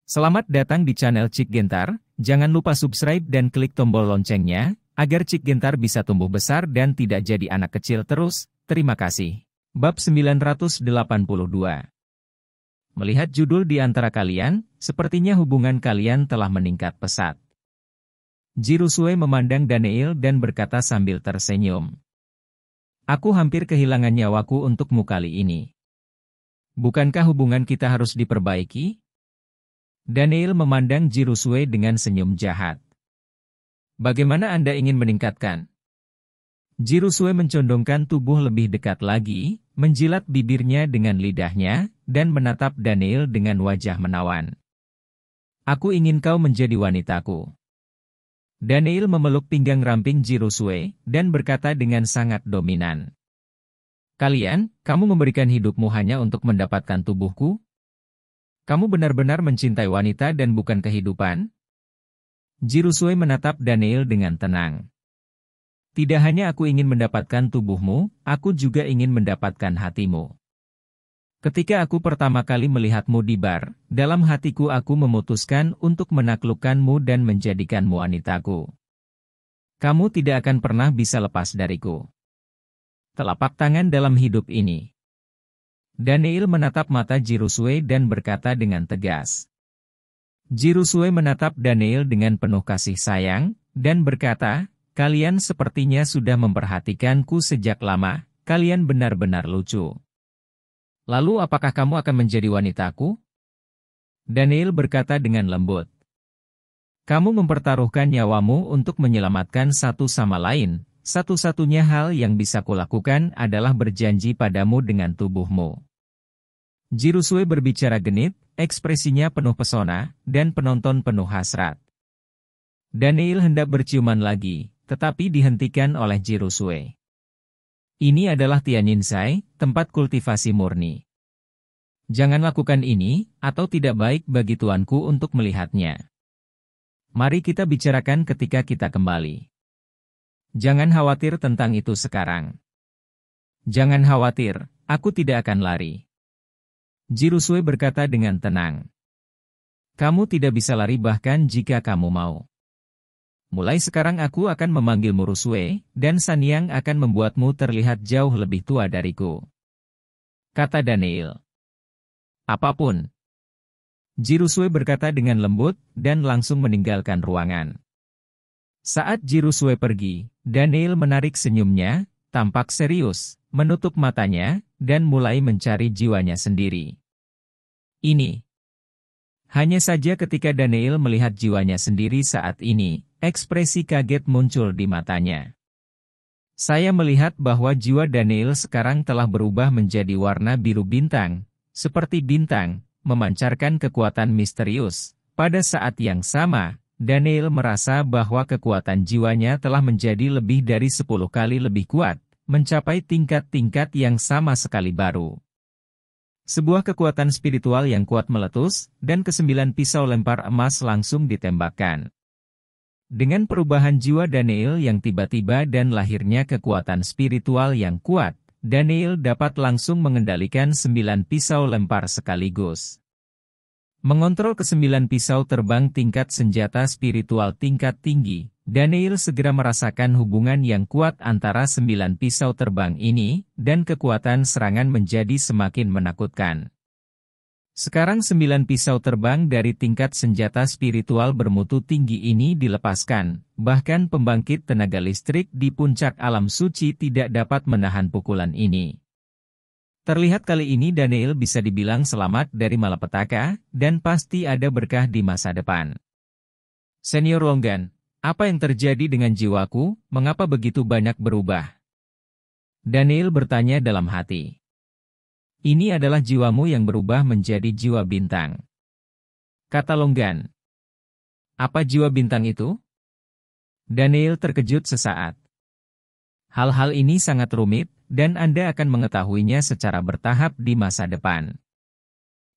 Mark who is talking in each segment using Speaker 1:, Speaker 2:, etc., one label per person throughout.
Speaker 1: Selamat datang di channel Cik Gentar, jangan lupa subscribe dan klik tombol loncengnya, agar Cik Gentar bisa tumbuh besar dan tidak jadi anak kecil terus, terima kasih. Bab 982. Melihat judul di antara kalian, sepertinya hubungan kalian telah meningkat pesat. Jirusue memandang Daniel dan berkata sambil tersenyum. Aku hampir kehilangan nyawaku untukmu kali ini. Bukankah hubungan kita harus diperbaiki? Daniel memandang Jirusue dengan senyum jahat. Bagaimana Anda ingin meningkatkan? Jirusue mencondongkan tubuh lebih dekat lagi, menjilat bibirnya dengan lidahnya, dan menatap Daniel dengan wajah menawan. Aku ingin kau menjadi wanitaku. Daniel memeluk pinggang ramping Jirusue, dan berkata dengan sangat dominan. Kamu memberikan hidupmu hanya untuk mendapatkan tubuhku? Kamu benar-benar mencintai wanita dan bukan kehidupan? Jirusue menatap Daniel dengan tenang. Tidak hanya aku ingin mendapatkan tubuhmu, aku juga ingin mendapatkan hatimu. Ketika aku pertama kali melihatmu di bar, dalam hatiku aku memutuskan untuk menaklukkanmu dan menjadikanmu wanitaku. Kamu tidak akan pernah bisa lepas dariku. Telapak tangan dalam hidup ini. Daniel menatap mata Jirusue dan berkata dengan tegas. Jirusue menatap Daniel dengan penuh kasih sayang, dan berkata, kalian sepertinya sudah memperhatikanku sejak lama, kalian benar-benar lucu. Lalu apakah kamu akan menjadi wanitaku? Daniel berkata dengan lembut. Kamu mempertaruhkan nyawamu untuk menyelamatkan satu sama lain, satu-satunya hal yang bisa kulakukan adalah berjanji padamu dengan tubuhmu. Jirusue berbicara genit, ekspresinya penuh pesona, dan penonton penuh hasrat. Daniel hendak berciuman lagi, tetapi dihentikan oleh Jirusue. Ini adalah Tianyinsai, tempat kultivasi murni. Jangan lakukan ini, atau tidak baik bagi tuanku untuk melihatnya. Mari kita bicarakan ketika kita kembali. Jangan khawatir tentang itu sekarang. Jangan khawatir, aku tidak akan lari. Jirusue berkata dengan tenang. Kamu tidak bisa lari bahkan jika kamu mau. Mulai sekarang aku akan memanggilmu Rusue, dan Sanyang akan membuatmu terlihat jauh lebih tua dariku. Kata Daniel. Apapun. Jirusue berkata dengan lembut, dan langsung meninggalkan ruangan. Saat Jirusue pergi, Daniel menarik senyumnya, tampak serius, menutup matanya, dan mulai mencari jiwanya sendiri. Ini. Hanya saja ketika Daniel melihat jiwanya sendiri saat ini, ekspresi kaget muncul di matanya. Saya melihat bahwa jiwa Daniel sekarang telah berubah menjadi warna biru bintang, seperti bintang, memancarkan kekuatan misterius. Pada saat yang sama, Daniel merasa bahwa kekuatan jiwanya telah menjadi lebih dari 10 kali lebih kuat, mencapai tingkat-tingkat yang sama sekali baru. Sebuah kekuatan spiritual yang kuat meletus, dan ke-9 pisau lempar emas langsung ditembakkan. Dengan perubahan jiwa Daniel yang tiba-tiba dan lahirnya kekuatan spiritual yang kuat, Daniel dapat langsung mengendalikan 9 pisau lempar sekaligus. Mengontrol ke-9 pisau terbang tingkat senjata spiritual tingkat tinggi, Daniel segera merasakan hubungan yang kuat antara 9 pisau terbang ini, dan kekuatan serangan menjadi semakin menakutkan. Sekarang 9 pisau terbang dari tingkat senjata spiritual bermutu tinggi ini dilepaskan, bahkan pembangkit tenaga listrik di puncak alam suci tidak dapat menahan pukulan ini. Terlihat kali ini Daniel bisa dibilang selamat dari malapetaka, dan pasti ada berkah di masa depan. Senior Longgan, apa yang terjadi dengan jiwaku, mengapa begitu banyak berubah? Daniel bertanya dalam hati. Ini adalah jiwamu yang berubah menjadi jiwa bintang. Kata Longgan. Apa jiwa bintang itu? Daniel terkejut sesaat. Hal-hal ini sangat rumit, dan Anda akan mengetahuinya secara bertahap di masa depan.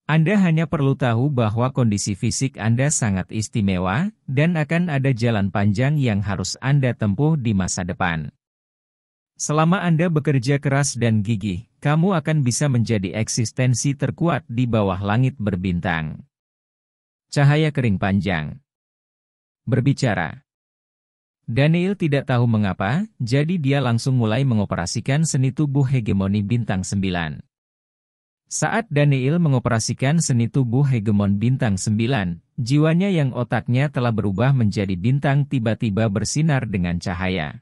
Speaker 1: Anda hanya perlu tahu bahwa kondisi fisik Anda sangat istimewa, dan akan ada jalan panjang yang harus Anda tempuh di masa depan. Selama Anda bekerja keras dan gigih, kamu akan bisa menjadi eksistensi terkuat di bawah langit berbintang. Cahaya kering panjang. Berbicara. Daniel tidak tahu mengapa, jadi dia langsung mulai mengoperasikan seni tubuh hegemoni bintang 9. Saat Daniel mengoperasikan seni tubuh hegemon bintang 9, jiwanya yang otaknya telah berubah menjadi bintang tiba-tiba bersinar dengan cahaya.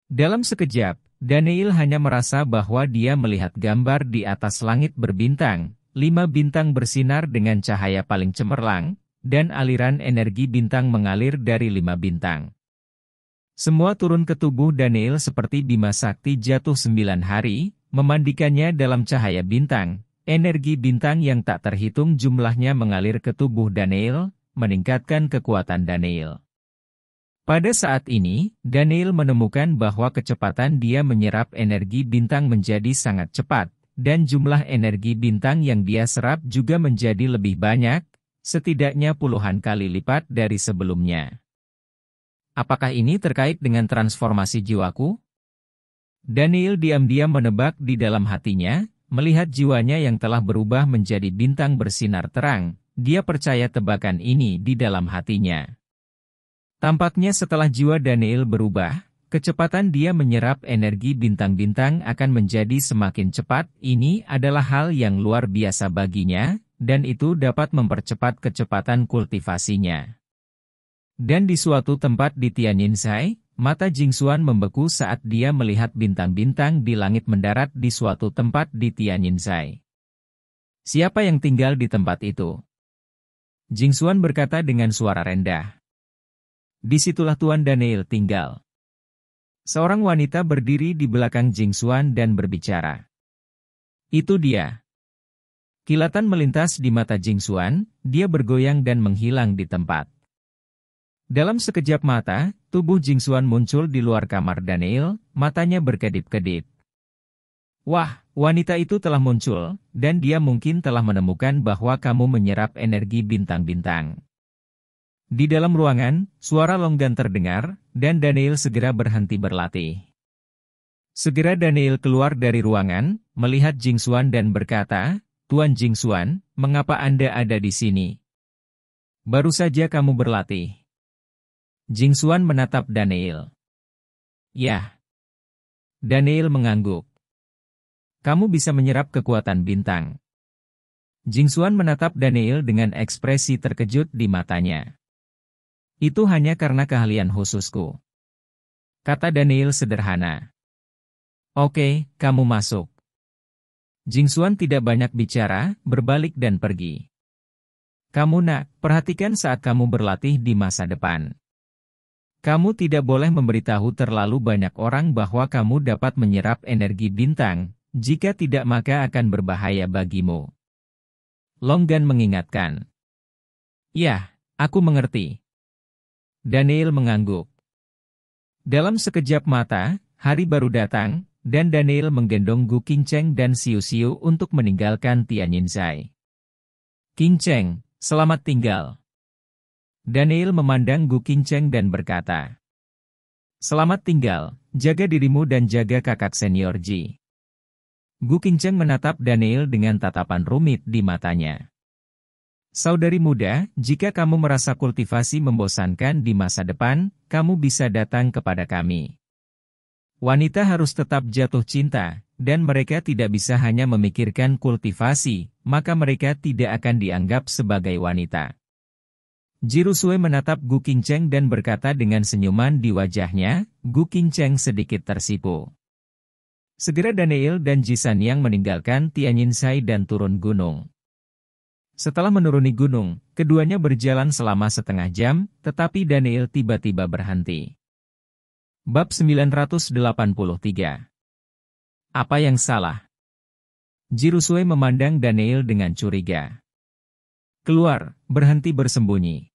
Speaker 1: Dalam sekejap, Daniel hanya merasa bahwa dia melihat gambar di atas langit berbintang, 5 bintang bersinar dengan cahaya paling cemerlang, dan aliran energi bintang mengalir dari 5 bintang. Semua turun ke tubuh Daniel seperti Bima Sakti jatuh 9 hari, memandikannya dalam cahaya bintang. Energi bintang yang tak terhitung jumlahnya mengalir ke tubuh Daniel, meningkatkan kekuatan Daniel. Pada saat ini, Daniel menemukan bahwa kecepatan dia menyerap energi bintang menjadi sangat cepat, dan jumlah energi bintang yang dia serap juga menjadi lebih banyak, setidaknya puluhan kali lipat dari sebelumnya. Apakah ini terkait dengan transformasi jiwaku? Daniel diam-diam menebak di dalam hatinya, melihat jiwanya yang telah berubah menjadi bintang bersinar terang, dia percaya tebakan ini di dalam hatinya. Tampaknya setelah jiwa Daniel berubah, kecepatan dia menyerap energi bintang-bintang akan menjadi semakin cepat. Ini adalah hal yang luar biasa baginya, dan itu dapat mempercepat kecepatan kultivasinya. Dan di suatu tempat di Tianjinsai, mata Jingxuan membeku saat dia melihat bintang-bintang di langit mendarat di suatu tempat di Tianjinsai. Siapa yang tinggal di tempat itu? Jingxuan berkata dengan suara rendah. Disitulah Tuan Daniel tinggal. Seorang wanita berdiri di belakang Jingxuan dan berbicara. Itu dia. Kilatan melintas di mata Jingxuan, dia bergoyang dan menghilang di tempat. Dalam sekejap mata, tubuh Jingxuan muncul di luar kamar Daniel, matanya berkedip-kedip. Wah, wanita itu telah muncul, dan dia mungkin telah menemukan bahwa kamu menyerap energi bintang-bintang. Di dalam ruangan, suara longgan terdengar, dan Daniel segera berhenti berlatih. Segera Daniel keluar dari ruangan, melihat Jingxuan dan berkata, Tuan Jingxuan, mengapa Anda ada di sini? Baru saja kamu berlatih. Jingxuan menatap Daniel. Ya. Daniel mengangguk. Kamu bisa menyerap kekuatan bintang. Jingxuan menatap Daniel dengan ekspresi terkejut di matanya. Itu hanya karena keahlian khususku. Kata Daniel sederhana. Oke, kamu masuk. Jingxuan tidak banyak bicara, berbalik dan pergi. Kamu nak, perhatikan saat kamu berlatih di masa depan. Kamu tidak boleh memberitahu terlalu banyak orang bahwa kamu dapat menyerap energi bintang, jika tidak maka akan berbahaya bagimu. Longgan mengingatkan. Ya, aku mengerti. Daniel mengangguk. Dalam sekejap mata, hari baru datang, dan Daniel menggendong Gu Qingcheng dan Xiu Xiu untuk meninggalkan Tianjinsai. Qingcheng, selamat tinggal. Daniel memandang Gu Qingcheng dan berkata, Selamat tinggal, jaga dirimu dan jaga kakak senior Ji. Gu Qingcheng menatap Daniel dengan tatapan rumit di matanya. Saudari muda, jika kamu merasa kultivasi membosankan di masa depan, kamu bisa datang kepada kami. Wanita harus tetap jatuh cinta, dan mereka tidak bisa hanya memikirkan kultivasi, maka mereka tidak akan dianggap sebagai wanita. Jirusue menatap Gu Qingcheng dan berkata dengan senyuman di wajahnya, Gu Qingcheng sedikit tersipu. Segera Daniel dan Jisan yang meninggalkan Tianjinsai dan turun gunung. Setelah menuruni gunung, keduanya berjalan selama setengah jam, tetapi Daniel tiba-tiba berhenti. Bab 983. Apa yang salah? Jirusue memandang Daniel dengan curiga. Keluar, berhenti bersembunyi.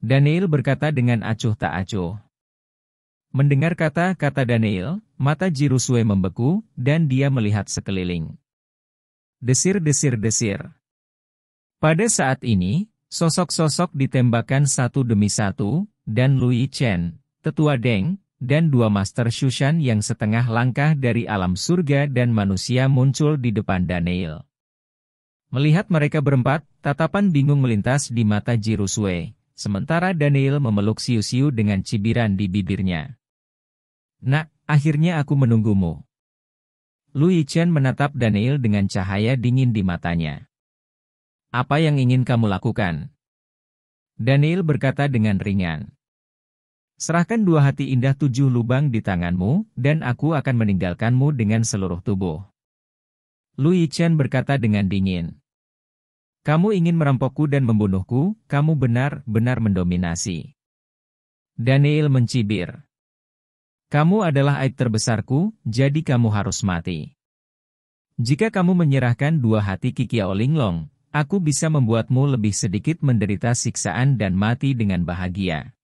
Speaker 1: Daniel berkata dengan acuh tak acuh. Mendengar kata-kata Daniel, mata Jirusue membeku, dan dia melihat sekeliling. Desir-desir-desir. Pada saat ini, sosok-sosok ditembakkan satu demi satu, dan Lui Chen, tetua Deng, dan dua Master Shushan yang setengah langkah dari alam surga dan manusia muncul di depan Daniel. Melihat mereka berempat, tatapan bingung melintas di mata Jirusue, sementara Daniel memeluk Siu-Siu dengan cibiran di bibirnya. "Nak, akhirnya aku menunggumu." Lu Yichen menatap Daniel dengan cahaya dingin di matanya. "Apa yang ingin kamu lakukan?" Daniel berkata dengan ringan. "Serahkan 2 hati indah 7 lubang di tanganmu, dan aku akan meninggalkanmu dengan seluruh tubuh." Lu Yichen berkata dengan dingin. "Kamu ingin merampokku dan membunuhku, kamu benar-benar mendominasi." Daniel mencibir. "Kamu adalah aib terbesarku, jadi kamu harus mati. Jika kamu menyerahkan 2 hati Kikiao Linglong, aku bisa membuatmu lebih sedikit menderita siksaan dan mati dengan bahagia."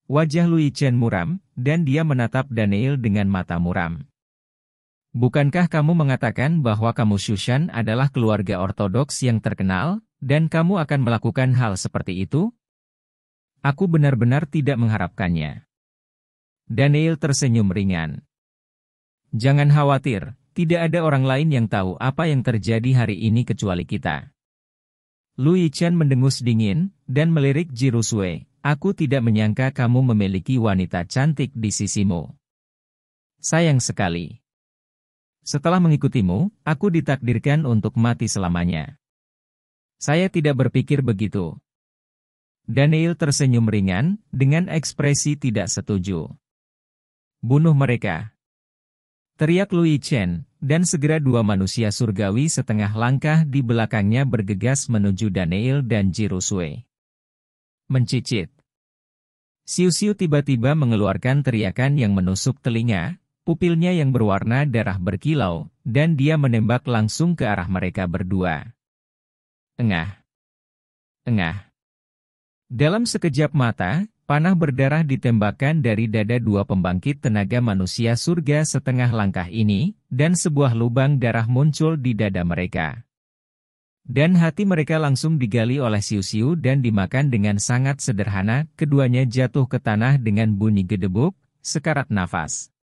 Speaker 1: Wajah Lu Yichen muram, dan dia menatap Daniel dengan mata muram. "Bukankah kamu mengatakan bahwa kamu Shushan adalah keluarga ortodoks yang terkenal, dan kamu akan melakukan hal seperti itu? Aku benar-benar tidak mengharapkannya." Daniel tersenyum ringan. "Jangan khawatir, tidak ada orang lain yang tahu apa yang terjadi hari ini kecuali kita." Lu Yichen mendengus dingin, dan melirik Jirusue. "Aku tidak menyangka kamu memiliki wanita cantik di sisimu. Sayang sekali. Setelah mengikutimu, aku ditakdirkan untuk mati selamanya." "Saya tidak berpikir begitu." Daniel tersenyum ringan, dengan ekspresi tidak setuju. "Bunuh mereka!" teriak Lu Yichen, dan segera 2 manusia surgawi setengah langkah di belakangnya bergegas menuju Daniel dan Jirusue. Mencicit. Siu-Siu tiba-tiba mengeluarkan teriakan yang menusuk telinga, pupilnya yang berwarna darah berkilau, dan dia menembak langsung ke arah mereka berdua. Engah. Engah. Dalam sekejap mata, panah berdarah ditembakkan dari dada 2 pembangkit tenaga manusia surga setengah langkah ini, dan sebuah lubang darah muncul di dada mereka. Dan hati mereka langsung digali oleh Siu-Siu dan dimakan dengan sangat sederhana, keduanya jatuh ke tanah dengan bunyi gedebuk, sekarat nafas.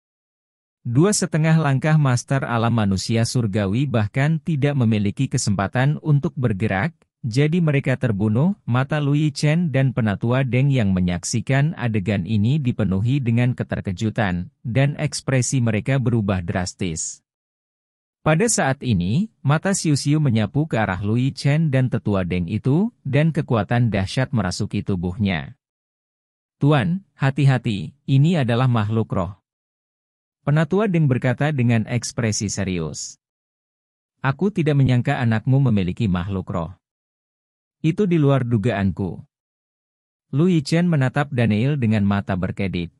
Speaker 1: 2,5 langkah master alam manusia surgawi bahkan tidak memiliki kesempatan untuk bergerak, jadi mereka terbunuh. Mata Lu Yichen dan Penatua Deng yang menyaksikan adegan ini dipenuhi dengan keterkejutan, dan ekspresi mereka berubah drastis. Pada saat ini, mata Siu-Siu menyapu ke arah Lu Yichen dan Tetua Deng itu, dan kekuatan dahsyat merasuki tubuhnya. "Tuan, hati-hati, ini adalah makhluk roh." Penatua Deng berkata dengan ekspresi serius. "Aku tidak menyangka anakmu memiliki makhluk roh. Itu di luar dugaanku." Lu Yichen menatap Daniel dengan mata berkedip.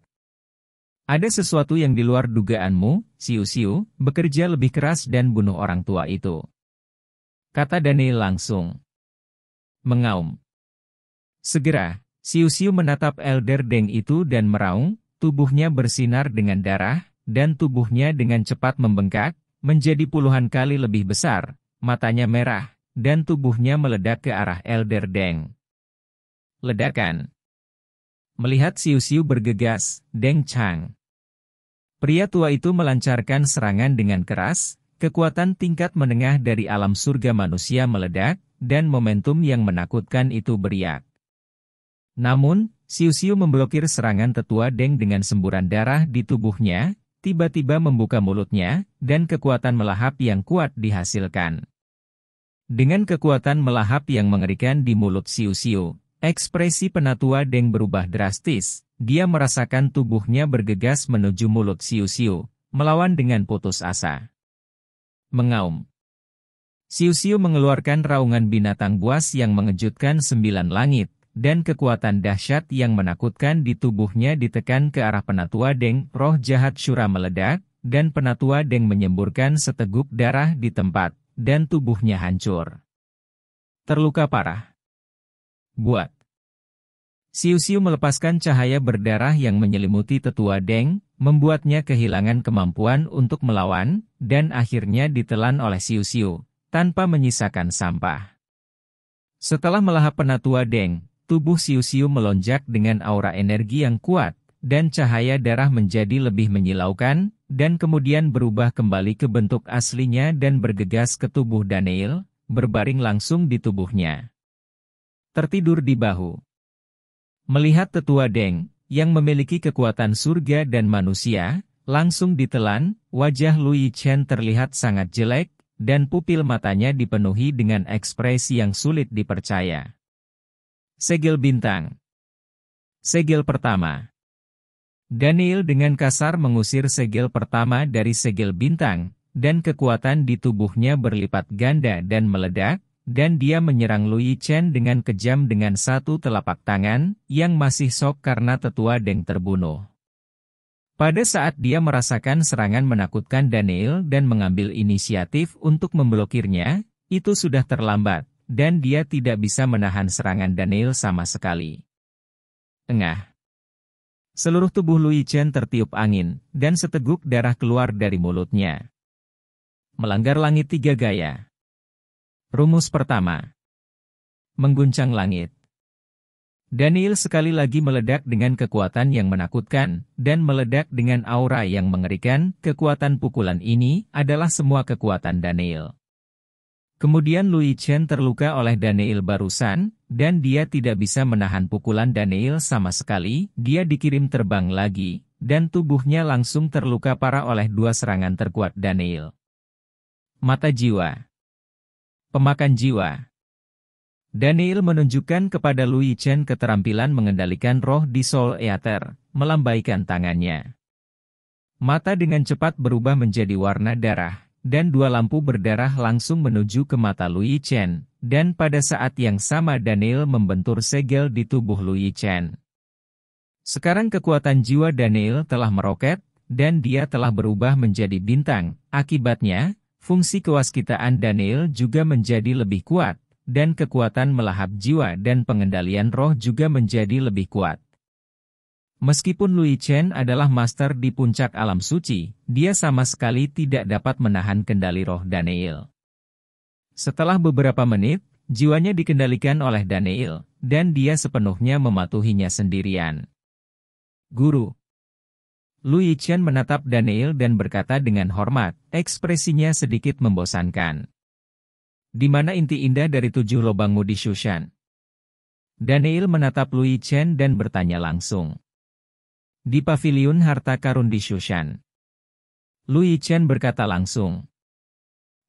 Speaker 1: "Ada sesuatu yang di luar dugaanmu, Siu-Siu, bekerja lebih keras dan bunuh orang tua itu," kata Daniel langsung. Mengaum. Segera, Siu-Siu menatap Elder Deng itu dan meraung, tubuhnya bersinar dengan darah, dan tubuhnya dengan cepat membengkak, menjadi puluhan kali lebih besar, matanya merah, dan tubuhnya meledak ke arah Elder Deng. Ledakan. Melihat Siu-Siu bergegas, Deng Chang, pria tua itu melancarkan serangan dengan keras, kekuatan tingkat menengah dari alam surga manusia meledak, dan momentum yang menakutkan itu beriak. Namun, Siu-Siu memblokir serangan Tetua Deng dengan semburan darah di tubuhnya, tiba-tiba membuka mulutnya, dan kekuatan melahap yang kuat dihasilkan. Dengan kekuatan melahap yang mengerikan di mulut Siu-Siu, ekspresi Penatua Deng berubah drastis, dia merasakan tubuhnya bergegas menuju mulut Siu-Siu, melawan dengan putus asa. Mengaum. Siu-Siu mengeluarkan raungan binatang buas yang mengejutkan 9 langit, dan kekuatan dahsyat yang menakutkan di tubuhnya ditekan ke arah Penatua Deng. Roh jahat Syura meledak, dan Penatua Deng menyemburkan seteguk darah di tempat, dan tubuhnya hancur. Terluka parah. Buat. Siu-Siu melepaskan cahaya berdarah yang menyelimuti Tetua Deng, membuatnya kehilangan kemampuan untuk melawan, dan akhirnya ditelan oleh Siu-Siu, tanpa menyisakan sampah. Setelah melahap Penatua Deng, tubuh Siu-Siu melonjak dengan aura energi yang kuat, dan cahaya darah menjadi lebih menyilaukan, dan kemudian berubah kembali ke bentuk aslinya dan bergegas ke tubuh Daniel, berbaring langsung di tubuhnya. Tertidur di bahu. Melihat tetua Deng, yang memiliki kekuatan surga dan manusia, langsung ditelan, wajah Lui Chen terlihat sangat jelek, dan pupil matanya dipenuhi dengan ekspresi yang sulit dipercaya. Segel bintang. Segel pertama. Daniel dengan kasar mengusir segel pertama dari segel bintang, dan kekuatan di tubuhnya berlipat ganda dan meledak, dan dia menyerang Lui Chen dengan kejam dengan satu telapak tangan, yang masih syok karena tetua Deng terbunuh. Pada saat dia merasakan serangan menakutkan Daniel dan mengambil inisiatif untuk memblokirnya, itu sudah terlambat, dan dia tidak bisa menahan serangan Daniel sama sekali. Engah. Seluruh tubuh Lui Chen tertiup angin, dan seteguk darah keluar dari mulutnya. Melanggar langit 3 gaya. Rumus pertama. Mengguncang langit. Daniel sekali lagi meledak dengan kekuatan yang menakutkan, dan meledak dengan aura yang mengerikan. Kekuatan pukulan ini adalah semua kekuatan Daniel. Kemudian Lui Chen terluka oleh Daniel barusan, dan dia tidak bisa menahan pukulan Daniel sama sekali. Dia dikirim terbang lagi, dan tubuhnya langsung terluka parah oleh 2 serangan terkuat Daniel. Mata jiwa. Pemakan jiwa. Daniel menunjukkan kepada Lui Chen keterampilan mengendalikan roh di Soul Eater, melambaikan tangannya. Mata dengan cepat berubah menjadi warna darah, dan 2 lampu berdarah langsung menuju ke mata Lui Chen, dan pada saat yang sama Daniel membentur segel di tubuh Lui Chen. Sekarang kekuatan jiwa Daniel telah meroket, dan dia telah berubah menjadi bintang. Akibatnya, fungsi kewaskitaan Daniel juga menjadi lebih kuat, dan kekuatan melahap jiwa dan pengendalian roh juga menjadi lebih kuat. Meskipun Lui Chen adalah master di puncak alam suci, dia sama sekali tidak dapat menahan kendali roh Daniel. Setelah beberapa menit, jiwanya dikendalikan oleh Daniel, dan dia sepenuhnya mematuhinya sendirian. Guru. Lui Chen menatap Daniel dan berkata dengan hormat, ekspresinya sedikit membosankan. Di mana inti indah dari 7 lubangmu di Shushan? Daniel menatap Lui Chen dan bertanya langsung. Di paviliun harta karun di Shushan. Lui Chen berkata langsung.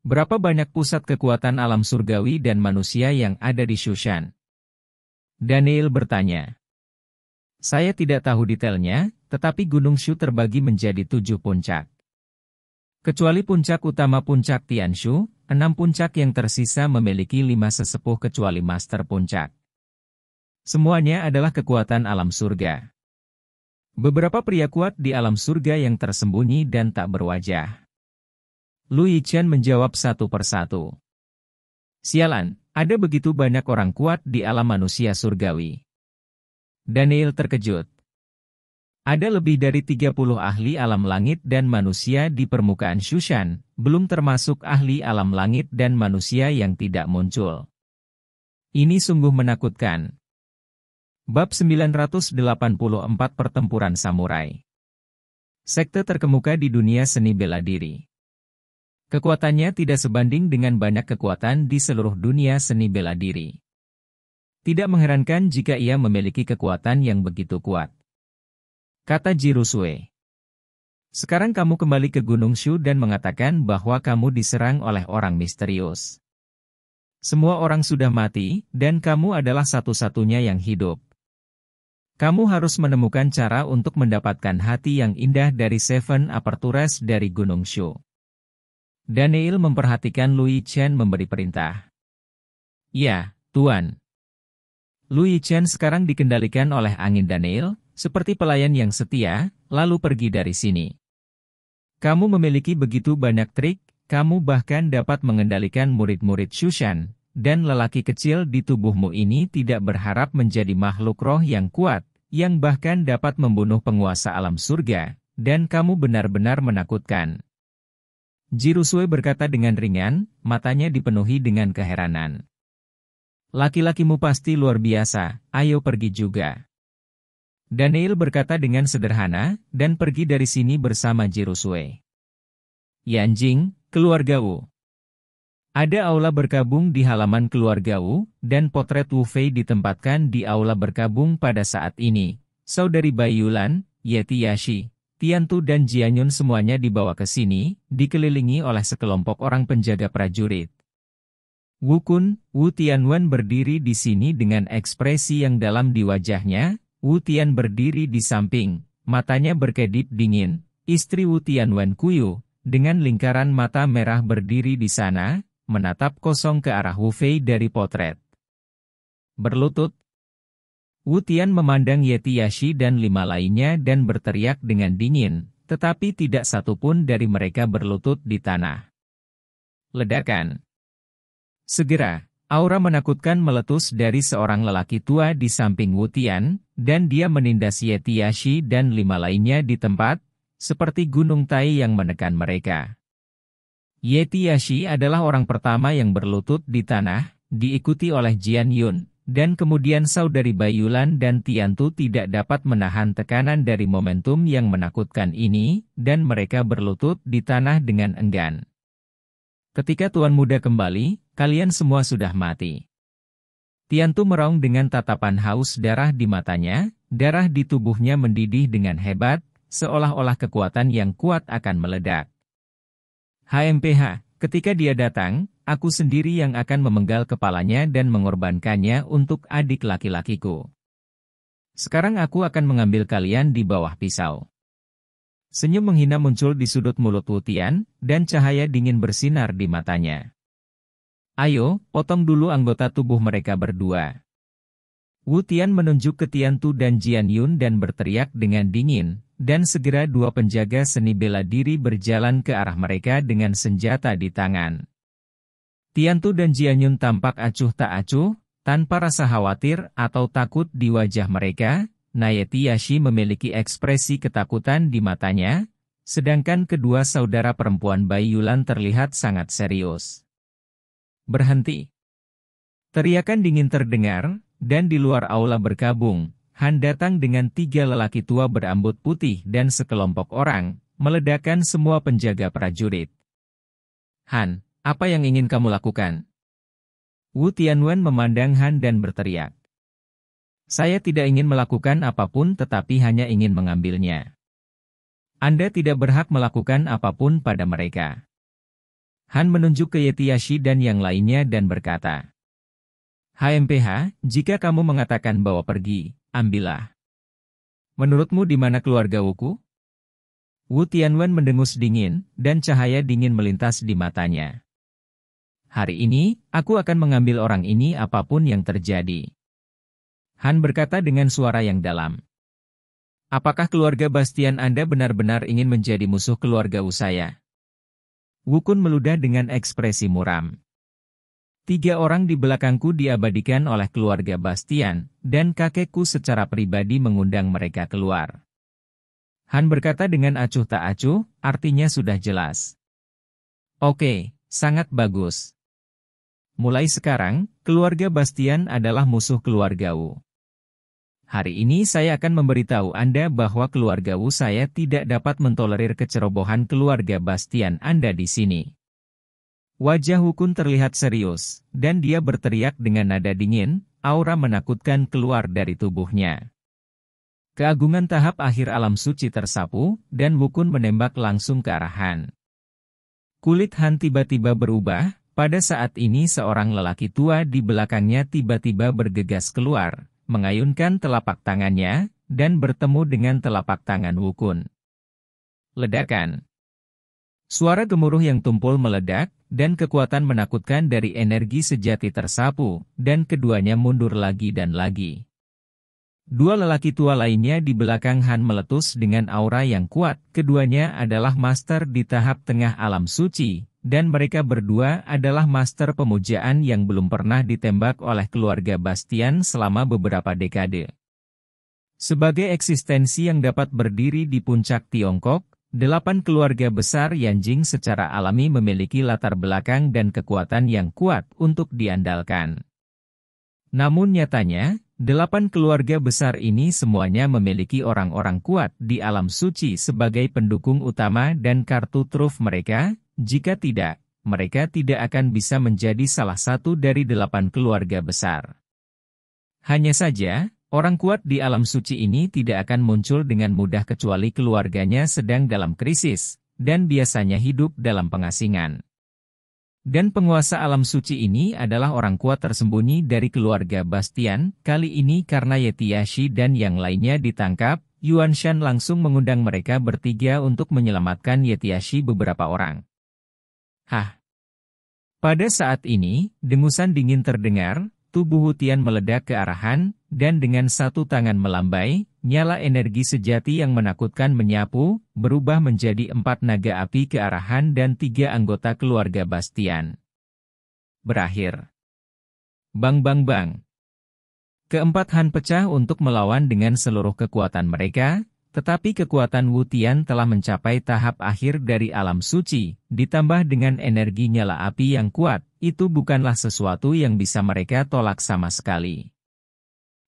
Speaker 1: Berapa banyak pusat kekuatan alam surgawi dan manusia yang ada di Shushan? Daniel bertanya. Saya tidak tahu detailnya, tetapi Gunung Shu terbagi menjadi 7 puncak. Kecuali puncak utama puncak Tianshu, 6 puncak yang tersisa memiliki 5 sesepuh kecuali master puncak. Semuanya adalah kekuatan alam surga. Beberapa pria kuat di alam surga yang tersembunyi dan tak berwajah. Lui Chen menjawab satu persatu. Sialan, ada begitu banyak orang kuat di alam manusia surgawi. Daniel terkejut. Ada lebih dari 30 ahli alam langit dan manusia di permukaan Shushan, belum termasuk ahli alam langit dan manusia yang tidak muncul. Ini sungguh menakutkan. Bab 984 Pertempuran Samurai. Sekte terkemuka di dunia seni bela diri. Kekuatannya tidak sebanding dengan banyak kekuatan di seluruh dunia seni bela diri. Tidak mengherankan jika ia memiliki kekuatan yang begitu kuat. Kata Jirusue. Sekarang kamu kembali ke Gunung Shu dan mengatakan bahwa kamu diserang oleh orang misterius. Semua orang sudah mati, dan kamu adalah satu-satunya yang hidup. Kamu harus menemukan cara untuk mendapatkan hati yang indah dari Seven Apertures dari Gunung Shu. Daniel memperhatikan Lui Chen memberi perintah. Ya, Tuan. Lui Chen sekarang dikendalikan oleh angin Daniel, seperti pelayan yang setia, lalu pergi dari sini. Kamu memiliki begitu banyak trik, kamu bahkan dapat mengendalikan murid-murid Shushan, dan lelaki kecil di tubuhmu ini tidak berharap menjadi makhluk roh yang kuat, yang bahkan dapat membunuh penguasa alam surga, dan kamu benar-benar menakutkan. Jirusue berkata dengan ringan, matanya dipenuhi dengan keheranan. Laki-lakimu pasti luar biasa, ayo pergi juga. Daniel berkata dengan sederhana, dan pergi dari sini bersama Jirusue. Yanjing, keluarga Wu. Ada aula berkabung di halaman keluarga Wu, dan potret Wu Fei ditempatkan di aula berkabung pada saat ini. Saudari Bai Yulan, Yeti Yashi, Tiantu dan Jianyun semuanya dibawa ke sini, dikelilingi oleh sekelompok orang penjaga prajurit. Wu Kun, Wu Tianwen berdiri di sini dengan ekspresi yang dalam di wajahnya. Wu Tian berdiri di samping, matanya berkedip dingin. Istri Wu Tianwen Kuyu, dengan lingkaran mata merah berdiri di sana, menatap kosong ke arah Wu Fei dari potret. Berlutut. Wu Tian memandang Yeti Yashi dan 5 lainnya dan berteriak dengan dingin, tetapi tidak satupun dari mereka berlutut di tanah. Ledakan. Segera, aura menakutkan meletus dari seorang lelaki tua di samping Wu Tian, dan dia menindas Yeti Yashi dan 5 lainnya di tempat, seperti gunung Tai yang menekan mereka. Yeti Yashi adalah orang pertama yang berlutut di tanah, diikuti oleh Jian Yun, dan kemudian saudari Bai Yulan dan Tiantu tidak dapat menahan tekanan dari momentum yang menakutkan ini, dan mereka berlutut di tanah dengan enggan. Ketika Tuan Muda kembali, kalian semua sudah mati. Tiantu meraung dengan tatapan haus darah di matanya, darah di tubuhnya mendidih dengan hebat, seolah-olah kekuatan yang kuat akan meledak. HMPH, ketika dia datang, aku sendiri yang akan memenggal kepalanya dan mengorbankannya untuk adik laki-lakiku. Sekarang aku akan mengambil kalian di bawah pisau. Senyum menghina muncul di sudut mulut Wu Tian, dan cahaya dingin bersinar di matanya. Ayo, potong dulu anggota tubuh mereka berdua. Wu Tian menunjuk ke Tiantu dan Jian Yun dan berteriak dengan dingin, dan segera 2 penjaga seni bela diri berjalan ke arah mereka dengan senjata di tangan. Tiantu dan Jian Yun tampak acuh tak acuh, tanpa rasa khawatir atau takut di wajah mereka. Yeti Yashi memiliki ekspresi ketakutan di matanya, sedangkan kedua saudara perempuan Bai Yulan terlihat sangat serius. Berhenti. Teriakan dingin terdengar, dan di luar aula berkabung, Han datang dengan 3 lelaki tua berambut putih dan sekelompok orang, meledakkan semua penjaga prajurit. Han, apa yang ingin kamu lakukan? Wu Tianwen memandang Han dan berteriak. Saya tidak ingin melakukan apapun tetapi hanya ingin mengambilnya. Anda tidak berhak melakukan apapun pada mereka. Han menunjuk ke Yeti Yashi dan yang lainnya dan berkata, HMPH, jika kamu mengatakan bahwa pergi, ambillah. Menurutmu di mana keluarga Wuku? Wu Tianwen mendengus dingin, dan cahaya dingin melintas di matanya. Hari ini, aku akan mengambil orang ini apapun yang terjadi. Han berkata dengan suara yang dalam. Apakah keluarga Bastian Anda benar-benar ingin menjadi musuh keluarga saya? Wu Kun meludah dengan ekspresi muram. 3 orang di belakangku diabadikan oleh keluarga Bastian, dan kakekku secara pribadi mengundang mereka keluar. Han berkata dengan acuh tak acuh, artinya sudah jelas. Oke, sangat bagus. Mulai sekarang, keluarga Bastian adalah musuh keluarga Wu. Hari ini saya akan memberitahu Anda bahwa keluarga Wu saya tidak dapat mentolerir kecerobohan keluarga Bastian Anda di sini. Wajah Wu Kun terlihat serius, dan dia berteriak dengan nada dingin, aura menakutkan keluar dari tubuhnya. Keagungan tahap akhir alam suci tersapu, dan Wu Kun menembak langsung ke arah Han. Kulit Han tiba-tiba berubah, pada saat ini seorang lelaki tua di belakangnya tiba-tiba bergegas keluar, mengayunkan telapak tangannya, dan bertemu dengan telapak tangan Wu Kun. Ledakan. Suara gemuruh yang tumpul meledak, dan kekuatan menakutkan dari energi sejati tersapu, dan keduanya mundur lagi dan lagi. 2 lelaki tua lainnya di belakang Han meletus dengan aura yang kuat, keduanya adalah master di tahap tengah alam suci, dan mereka berdua adalah master pemujaan yang belum pernah ditembak oleh keluarga Bastian selama beberapa dekade. Sebagai eksistensi yang dapat berdiri di puncak Tiongkok, 8 keluarga besar Yanjing secara alami memiliki latar belakang dan kekuatan yang kuat untuk diandalkan. Namun nyatanya, 8 keluarga besar ini semuanya memiliki orang-orang kuat di alam suci sebagai pendukung utama dan kartu truf mereka. Jika tidak, mereka tidak akan bisa menjadi salah satu dari 8 keluarga besar. Hanya saja, orang kuat di alam suci ini tidak akan muncul dengan mudah kecuali keluarganya sedang dalam krisis, dan biasanya hidup dalam pengasingan. Dan penguasa alam suci ini adalah orang kuat tersembunyi dari keluarga Bastian. Kali ini karena Yetiashi dan yang lainnya ditangkap, Yuan Shan langsung mengundang mereka bertiga untuk menyelamatkan Yetiashi beberapa orang. Hah! Pada saat ini, dengusan dingin terdengar, tubuh Wu Tian meledak ke arah Han, dan dengan satu tangan melambai, nyala energi sejati yang menakutkan menyapu, berubah menjadi 4 naga api ke arah Han dan 3 anggota keluarga Bastian. Berakhir. Bang bang bang. Keempat Han pecah untuk melawan dengan seluruh kekuatan mereka, tetapi kekuatan Wu Tian telah mencapai tahap akhir dari alam suci, ditambah dengan energi nyala api yang kuat, itu bukanlah sesuatu yang bisa mereka tolak sama sekali.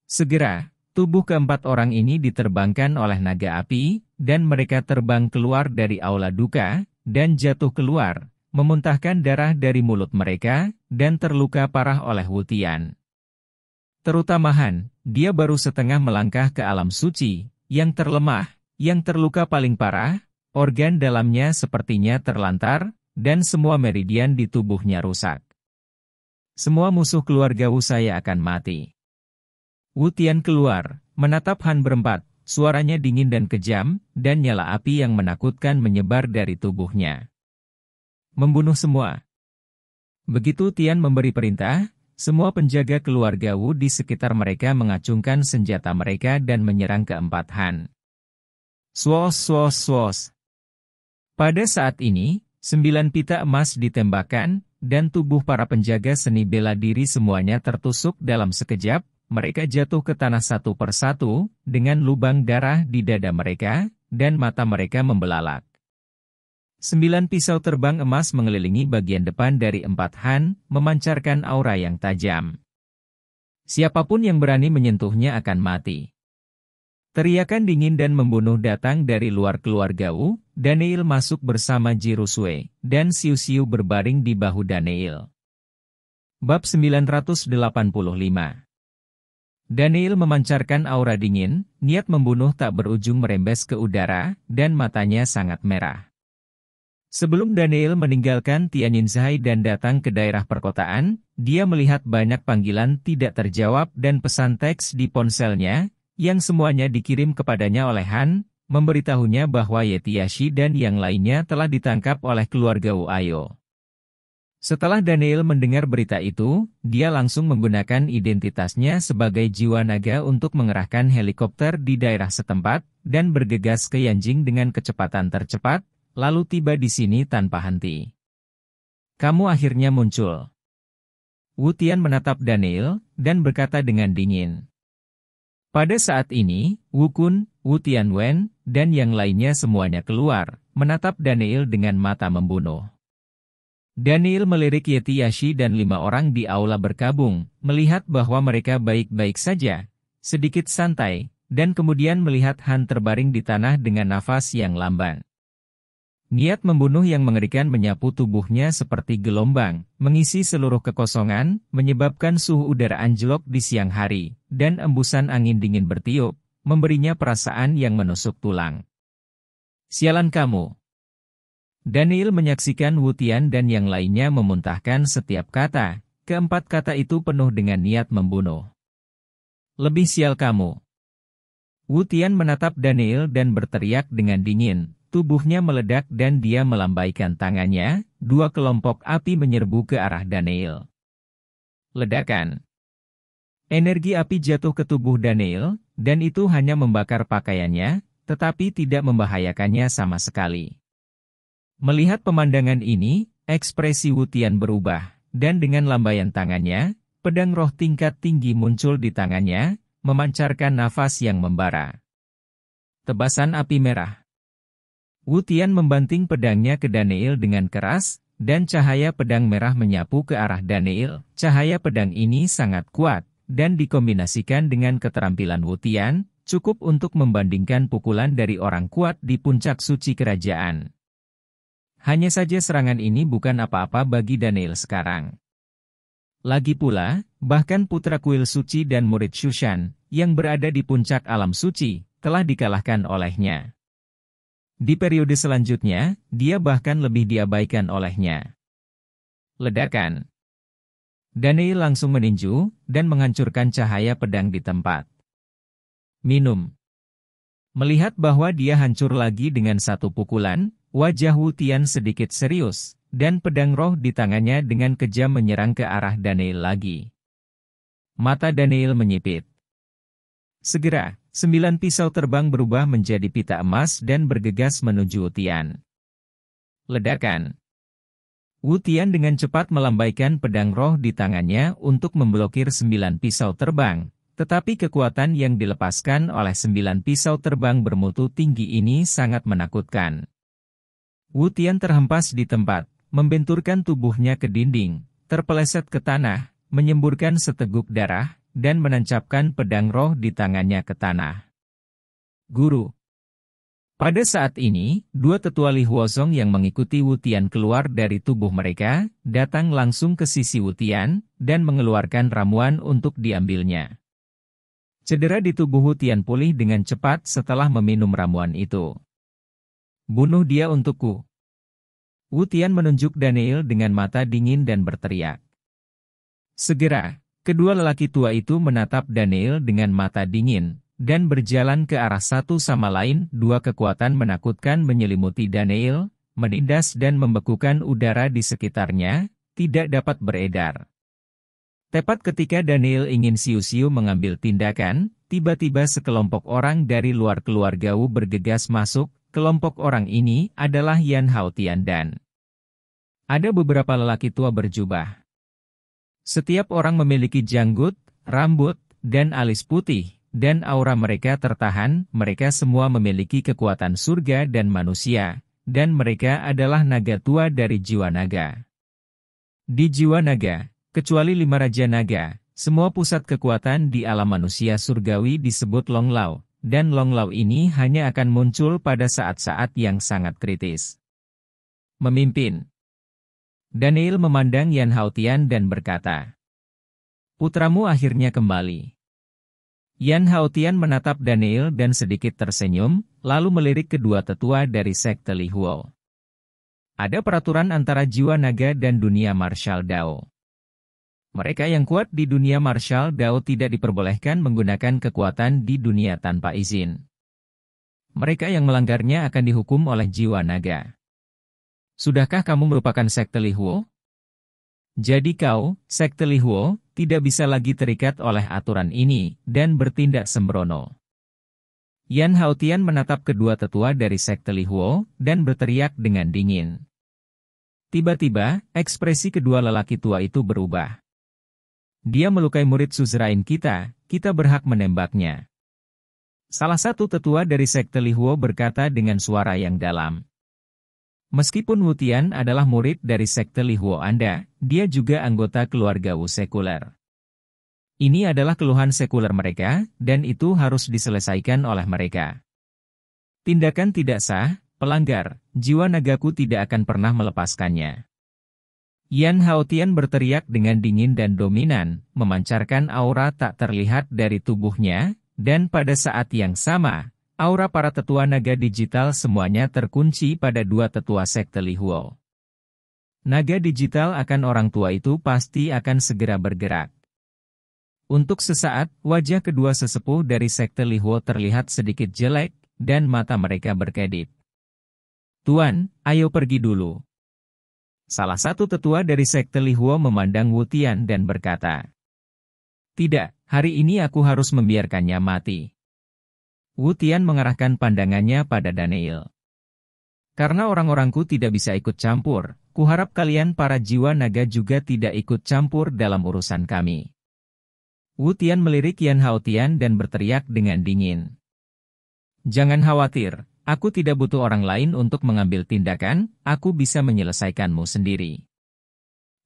Speaker 1: Segera, tubuh keempat orang ini diterbangkan oleh naga api, dan mereka terbang keluar dari aula duka, dan jatuh keluar, memuntahkan darah dari mulut mereka, dan terluka parah oleh Wu Tian. Terutama Han, dia baru setengah melangkah ke alam suci, yang terlemah, yang terluka paling parah, organ dalamnya sepertinya terlantar, dan semua meridian di tubuhnya rusak. Semua musuh keluarga Wu saya akan mati. Wu Tian keluar, menatap Han berempat, suaranya dingin dan kejam, dan nyala api yang menakutkan menyebar dari tubuhnya. Membunuh semua. Begitu Tian memberi perintah, semua penjaga keluarga Wu di sekitar mereka mengacungkan senjata mereka dan menyerang keempat Han. Swos swos swos. Pada saat ini, 9 pita emas ditembakkan, dan tubuh para penjaga seni bela diri semuanya tertusuk dalam sekejap. Mereka jatuh ke tanah satu persatu, dengan lubang darah di dada mereka, dan mata mereka membelalak. 9 pisau terbang emas mengelilingi bagian depan dari 4 Han, memancarkan aura yang tajam. Siapapun yang berani menyentuhnya akan mati. Teriakan dingin dan membunuh datang dari luar keluarga Wu. Daniel masuk bersama Jirusue, dan Siu-Siu berbaring di bahu Daniel. Bab 985. Daniel memancarkan aura dingin, niat membunuh tak berujung merembes ke udara, dan matanya sangat merah. Sebelum Daniel meninggalkan Tianjinzhai dan datang ke daerah perkotaan, dia melihat banyak panggilan tidak terjawab dan pesan teks di ponselnya, yang semuanya dikirim kepadanya oleh Han, memberitahunya bahwa Yetiashi dan yang lainnya telah ditangkap oleh keluarga Wu Ayo. Setelah Daniel mendengar berita itu, dia langsung menggunakan identitasnya sebagai jiwa naga untuk mengerahkan helikopter di daerah setempat, dan bergegas ke Yanjing dengan kecepatan tercepat, lalu tiba di sini tanpa henti. Kamu akhirnya muncul. Wu Tian menatap Daniel, dan berkata dengan dingin. Pada saat ini, Wu Kun, Wu Tianwen, dan yang lainnya semuanya keluar, menatap Daniel dengan mata membunuh. Daniel melirik Yetiashi dan 5 orang di aula berkabung, melihat bahwa mereka baik-baik saja, sedikit santai, dan kemudian melihat Han terbaring di tanah dengan nafas yang lamban. Niat membunuh yang mengerikan menyapu tubuhnya seperti gelombang, mengisi seluruh kekosongan, menyebabkan suhu udara anjlok di siang hari, dan embusan angin dingin bertiup, memberinya perasaan yang menusuk tulang. Sialan kamu! Daniel menyaksikan Wu Tian dan yang lainnya memuntahkan setiap kata, keempat kata itu penuh dengan niat membunuh. Lebih sial kamu! Wu Tian menatap Daniel dan berteriak dengan dingin, tubuhnya meledak dan dia melambaikan tangannya, 2 kelompok api menyerbu ke arah Daniel. Ledakan. Energi api jatuh ke tubuh Daniel, dan itu hanya membakar pakaiannya, tetapi tidak membahayakannya sama sekali. Melihat pemandangan ini, ekspresi Wu Tian berubah, dan dengan lambaian tangannya, pedang roh tingkat tinggi muncul di tangannya, memancarkan nafas yang membara. Tebasan api merah. Wu Tian membanting pedangnya ke Daniel dengan keras, dan cahaya pedang merah menyapu ke arah Daniel. Cahaya pedang ini sangat kuat, dan dikombinasikan dengan keterampilan Wu Tian, cukup untuk membandingkan pukulan dari orang kuat di puncak suci kerajaan. Hanya saja serangan ini bukan apa-apa bagi Daniel sekarang. Lagi pula, bahkan putra kuil suci dan murid Shushan, yang berada di puncak alam suci, telah dikalahkan olehnya. Di periode selanjutnya, dia bahkan lebih diabaikan olehnya. Ledakan. Daniel langsung meninju, dan menghancurkan cahaya pedang di tempat. Minum. Melihat bahwa dia hancur lagi dengan satu pukulan, wajah Wu Tian sedikit serius, dan pedang roh di tangannya dengan kejam menyerang ke arah Daniel lagi. Mata Daniel menyipit. Segera, 9 pisau terbang berubah menjadi pita emas dan bergegas menuju Wu Tian. Ledakan. Wu Tian dengan cepat melambaikan pedang roh di tangannya untuk memblokir 9 pisau terbang. Tetapi kekuatan yang dilepaskan oleh 9 pisau terbang bermutu tinggi ini sangat menakutkan. Wu Tian terhempas di tempat, membenturkan tubuhnya ke dinding, terpeleset ke tanah, menyemburkan seteguk darah, dan menancapkan pedang roh di tangannya ke tanah. Guru. Pada saat ini, dua tetua Li Huozong yang mengikuti Wu Tian keluar dari tubuh mereka, datang langsung ke sisi Wu Tian, dan mengeluarkan ramuan untuk diambilnya. Cedera di tubuh Wu Tian pulih dengan cepat setelah meminum ramuan itu. Bunuh dia untukku. Wu Tian menunjuk Daniel dengan mata dingin dan berteriak. Segera, kedua lelaki tua itu menatap Daniel dengan mata dingin, dan berjalan ke arah satu sama lain. Dua kekuatan menakutkan menyelimuti Daniel, menindas dan membekukan udara di sekitarnya, tidak dapat beredar. Tepat ketika Daniel ingin siu-siu mengambil tindakan, tiba-tiba sekelompok orang dari luar keluarga Wu bergegas masuk. Kelompok orang ini adalah Yan Haotian dan ada beberapa lelaki tua berjubah. Setiap orang memiliki janggut, rambut, dan alis putih, dan aura mereka tertahan. Mereka semua memiliki kekuatan surga dan manusia, dan mereka adalah naga tua dari jiwa naga. Di jiwa naga, kecuali 5 raja naga, semua pusat kekuatan di alam manusia surgawi disebut Longlao, dan Longlao ini hanya akan muncul pada saat-saat yang sangat kritis. Memimpin. Daniel memandang Yan Haotian dan berkata, "Putramu akhirnya kembali." Yan Haotian menatap Daniel dan sedikit tersenyum, lalu melirik kedua tetua dari sekte Li Huo. Ada peraturan antara jiwa naga dan dunia martial Dao. Mereka yang kuat di dunia martial Dao tidak diperbolehkan menggunakan kekuatan di dunia tanpa izin. Mereka yang melanggarnya akan dihukum oleh jiwa naga. Sudahkah kamu merupakan sekte Li Huo? Jadi kau, sekte Li Huo, tidak bisa lagi terikat oleh aturan ini, dan bertindak sembrono. Yan Haotian menatap kedua tetua dari sekte Li Huo, dan berteriak dengan dingin. Tiba-tiba, ekspresi kedua lelaki tua itu berubah. Dia melukai murid suzerain kita berhak menembaknya. Salah satu tetua dari sekte Li Huo berkata dengan suara yang dalam. Meskipun Wu Tian adalah murid dari sekte Li Huo Anda, dia juga anggota keluarga Wu sekuler. Ini adalah keluhan sekuler mereka, dan itu harus diselesaikan oleh mereka. Tindakan tidak sah, pelanggar, jiwa nagaku tidak akan pernah melepaskannya. Yan Haotian berteriak dengan dingin dan dominan, memancarkan aura tak terlihat dari tubuhnya, dan pada saat yang sama, aura para tetua naga digital semuanya terkunci pada dua tetua sekte Li Huo. Naga digital akan orang tua itu pasti akan segera bergerak. Untuk sesaat, wajah kedua sesepuh dari sekte Li Huo terlihat sedikit jelek, dan mata mereka berkedip. "Tuan, ayo pergi dulu." Salah satu tetua dari sekte Li Huo memandang Wu Tian dan berkata, "Tidak, hari ini aku harus membiarkannya mati." Wu Tian mengarahkan pandangannya pada Daniel. "Karena orang-orangku tidak bisa ikut campur, kuharap kalian para jiwa naga juga tidak ikut campur dalam urusan kami." Wu Tian melirik Yan Haotian dan berteriak dengan dingin. "Jangan khawatir. Aku tidak butuh orang lain untuk mengambil tindakan, aku bisa menyelesaikanmu sendiri."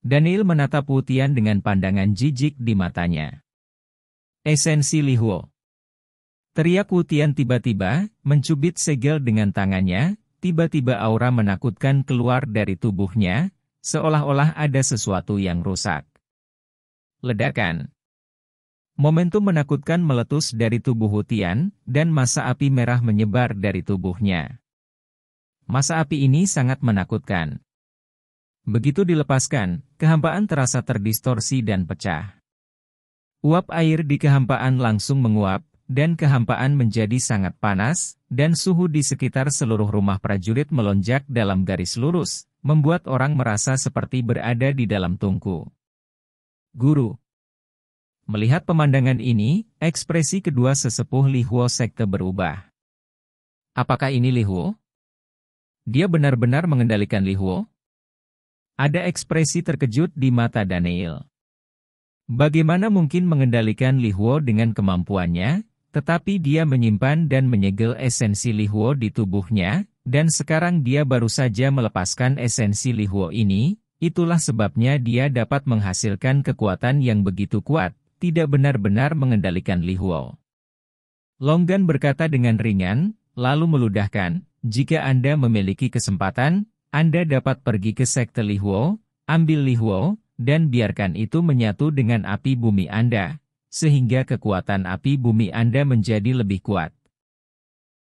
Speaker 1: Daniel menatap Wu Tian dengan pandangan jijik di matanya. "Esensi Li Huo." Teriak Wu Tian tiba-tiba, mencubit segel dengan tangannya, tiba-tiba aura menakutkan keluar dari tubuhnya, seolah-olah ada sesuatu yang rusak. Ledakan. Momentum menakutkan meletus dari tubuh Hu Tian, dan massa api merah menyebar dari tubuhnya. Massa api ini sangat menakutkan. Begitu dilepaskan, kehampaan terasa terdistorsi dan pecah. Uap air di kehampaan langsung menguap, dan kehampaan menjadi sangat panas, dan suhu di sekitar seluruh rumah prajurit melonjak dalam garis lurus, membuat orang merasa seperti berada di dalam tungku. Guru. Melihat pemandangan ini, ekspresi kedua sesepuh Li Huo sekte berubah. Apakah ini Li Huo? Dia benar-benar mengendalikan Li Huo? Ada ekspresi terkejut di mata Daniel. Bagaimana mungkin mengendalikan Li Huo dengan kemampuannya, tetapi dia menyimpan dan menyegel esensi Li Huo di tubuhnya, dan sekarang dia baru saja melepaskan esensi Li Huo ini, itulah sebabnya dia dapat menghasilkan kekuatan yang begitu kuat, tidak benar-benar mengendalikan Li Huo. Longgan berkata dengan ringan, lalu meludahkan, jika Anda memiliki kesempatan, Anda dapat pergi ke sekte Li Huo, ambil Li Huo, dan biarkan itu menyatu dengan api bumi Anda, sehingga kekuatan api bumi Anda menjadi lebih kuat.